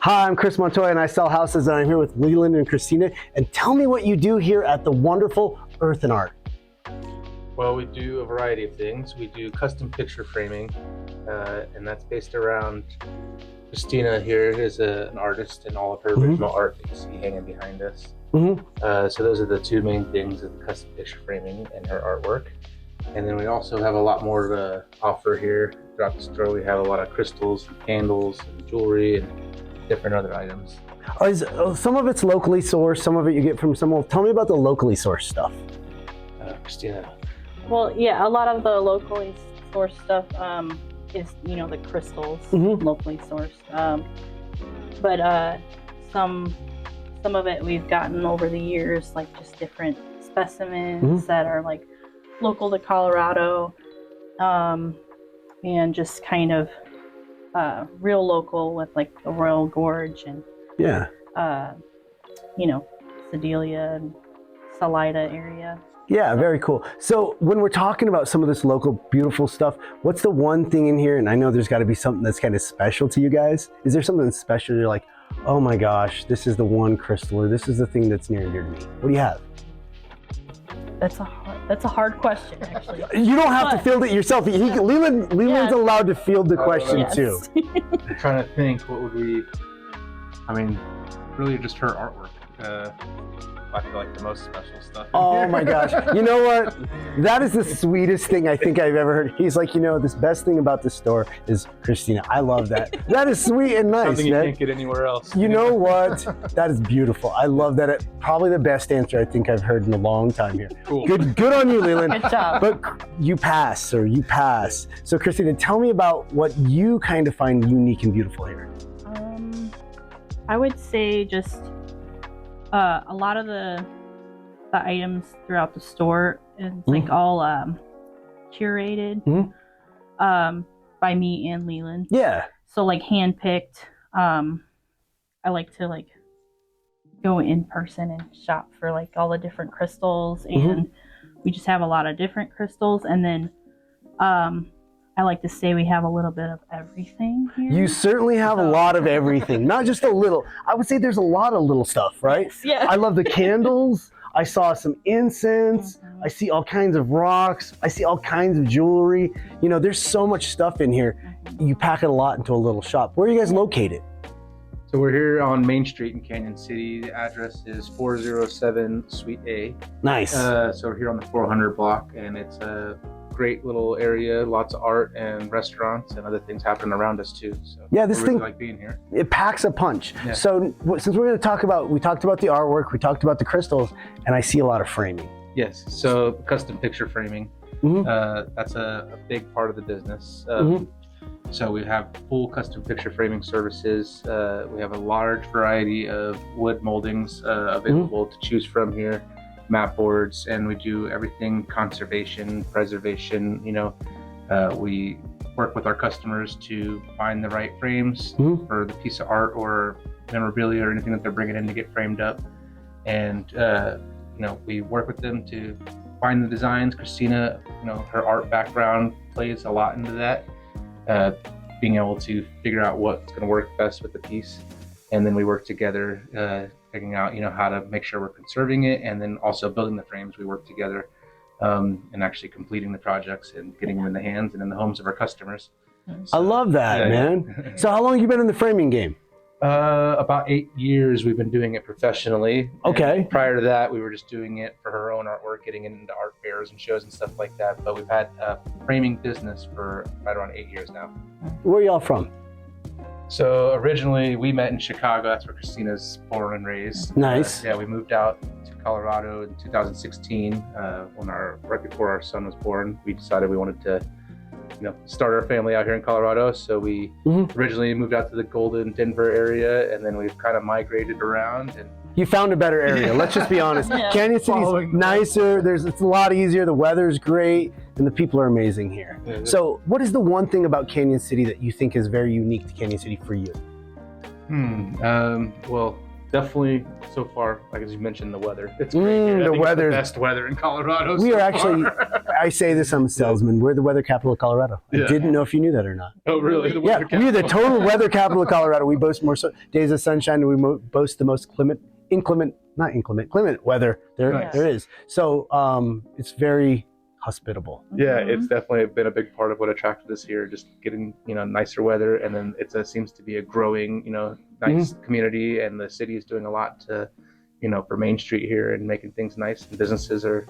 Hi, I'm Chris Montoya and I sell houses, and I'm here with Leland and Christina. And tell me what you do here at the wonderful Earth and Art. Well, we do a variety of things. We do custom picture framing, and that's based around Christina here is an artist, and all of her original art that you see hanging behind us. So those are the two main things of the custom picture framing and her artwork. And then we also have a lot more to offer here throughout the store. We have a lot of crystals, and candles, and jewelry, and different other items. Some of it's locally sourced, some of it you get from someone. Tell me about the locally sourced stuff. Christina. Well, yeah, a lot of the locally sourced stuff is, the crystals, locally sourced. But some of it we've gotten over the years, like just different specimens that are like local to Colorado, and just kind of real local with like the Royal Gorge and Sedalia and Salida area. Yeah, very cool. So when we're talking about some of this local beautiful stuff, what's the one thing in here? And I know there's got to be something that's kind of special to you guys. Is there something special you're like, oh my gosh, this is the one crystal, or this is the thing that's near and dear to me? What do you have? That's a hard question, actually. You don't have to field it yourself. Leland's allowed to field the question too. I'm trying to think, what would we? I mean, really just her artwork. I feel like the most special stuff. Oh my gosh. You know what? That is the sweetest thing I think I've ever heard. He's like, this best thing about this store is Christina. I love that. That is sweet and nice, Something you man. can't get anywhere else. You know what? That is beautiful. I love that. Probably the best answer I think I've heard in a long time here. Cool. Good on you, Leland. Good job. But you pass, sir. You pass. So Christina, tell me about what you kind of find unique and beautiful here. I would say just a lot of the items throughout the store is like all curated by me and Leland. Yeah. So like handpicked. I like to like go in person and shop for like all the different crystals, and we just have a lot of different crystals. And then I like to say we have a little bit of everything here. You certainly have a lot of everything, not just a little. I would say there's a lot of little stuff, right? Yes, yeah. I love the candles. I saw some incense. I see all kinds of rocks. I see all kinds of jewelry. There's so much stuff in here. You pack it a lot into a little shop. Where are you guys located? So we're here on Main Street in Cañon City. The address is 407 Suite A. Nice. So we're here on the 400 block, and it's a great little area, lots of art and restaurants and other things happening around us too. So yeah, this thing, like being here. It packs a punch. Yeah. So since we talked about the artwork, we talked about the crystals, and I see a lot of framing. Yes, so custom picture framing, that's a big part of the business. So we have full custom picture framing services. We have a large variety of wood moldings available to choose from here. Mat boards, and we do everything conservation, preservation. We work with our customers to find the right frames for the piece of art or memorabilia or anything that they're bringing in to get framed up. And we work with them to find the designs. Christina, her art background plays a lot into that, being able to figure out what's going to work best with the piece. And then we work together, figuring out, how to make sure we're conserving it, and then also building the frames. We work together and actually completing the projects and getting them in the hands and in the homes of our customers. So, I love that, man. So how long have you been in the framing game? About 8 years we've been doing it professionally. Okay. And prior to that, we were just doing it for her own artwork, getting it into art fairs and shows and stuff like that. But we've had a framing business for right around 8 years now. Where are y'all from? So originally we met in Chicago. That's where Christina's born and raised. Nice. We moved out to Colorado in 2016 right before our son was born. We decided we wanted to start our family out here in Colorado. So we originally moved out to the Golden Denver area, and then we've kind of migrated around. And you found a better area. Let's just be honest. Cañon City's nicer. It's a lot easier. The weather's great, and the people are amazing here. So what is the one thing about Cañon City that you think is very unique to Cañon City for you? Well, Definitely so far, like as you mentioned, the weather. It's great here. I The think weather. it's the best weather in Colorado. We so are actually, far. I say this, I'm a salesman. We're the weather capital of Colorado. I Yeah. didn't know if you knew that or not. Oh, really? The Yeah, weather we're the capital. total weather capital of Colorado. We boast more days of sunshine, and we boast the most clement weather Nice. there is. So it's very hospitable. Yeah, it's definitely been a big part of what attracted us here. Just getting nicer weather, and then it seems to be a growing nice community, and the city is doing a lot to for Main Street here and making things nice. And businesses are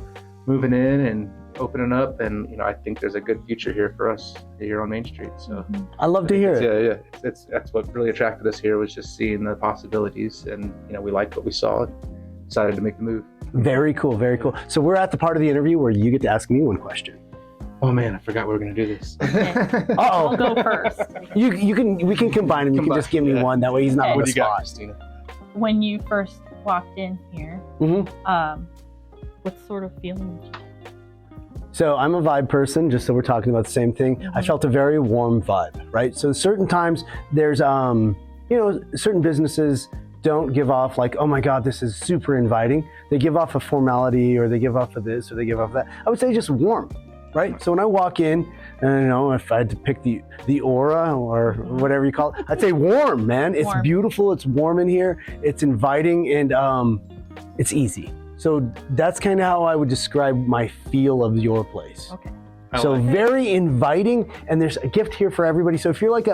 moving in and opening up, and I think there's a good future here for us here on Main Street. So I love to hear it. Yeah. That's what really attracted us here, was just seeing the possibilities, and we liked what we saw and decided to make the move. Very cool, very cool. So we're at the part of the interview where you get to ask me one question. Oh man, I forgot we were going to do this. I'll go first. We can combine them. You can just give me one. That way he's not on What the do you got, spot. Christina? When you first walked in here, what sort of feeling did you get? So I'm a vibe person, just so we're talking about the same thing. I felt a very warm vibe, right? So certain times there's, certain businesses don't give off like, oh my God, this is super inviting. They give off a formality, or they give off of this, or they give off that. I would say just warm, right? So when I walk in, and if I had to pick the aura or whatever you call it, I'd say warm, man. It's Warm. beautiful, it's warm in here, it's inviting, and it's easy. So that's kind of how I would describe my feel of your place. Okay. So very inviting, and there's a gift here for everybody. So if you're like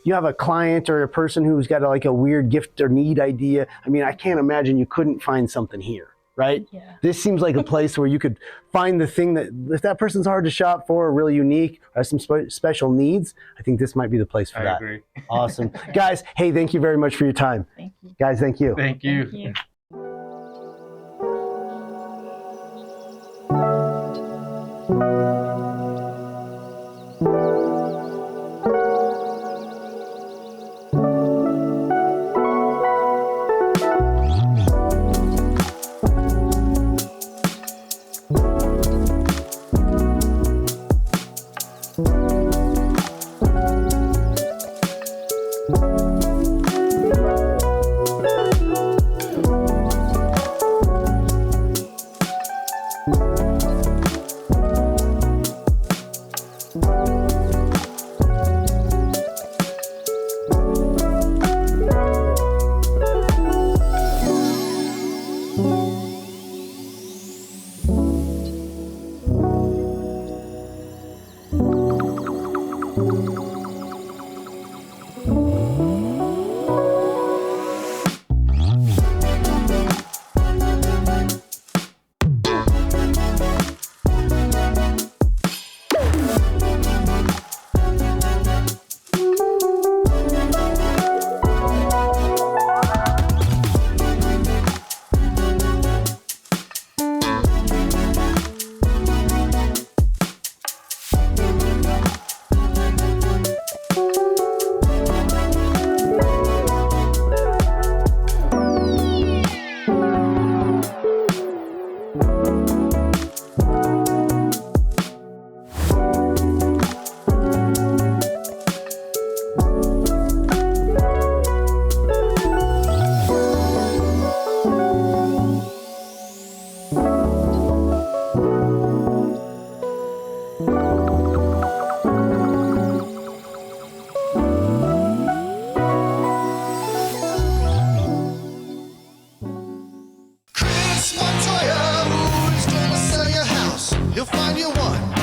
you have a client or a person who's got a weird gift or need idea, I mean, I can't imagine you couldn't find something here, right? Yeah. This seems like a place where you could find the thing that, if that person's hard to shop for, or really unique, or has some special needs, I think this might be the place for that. I agree. Awesome. Guys, hey, thank you very much for your time. Thank you. Guys, thank you. Thank you. Thank you. Montoya, who's gonna sell your house? He'll find you one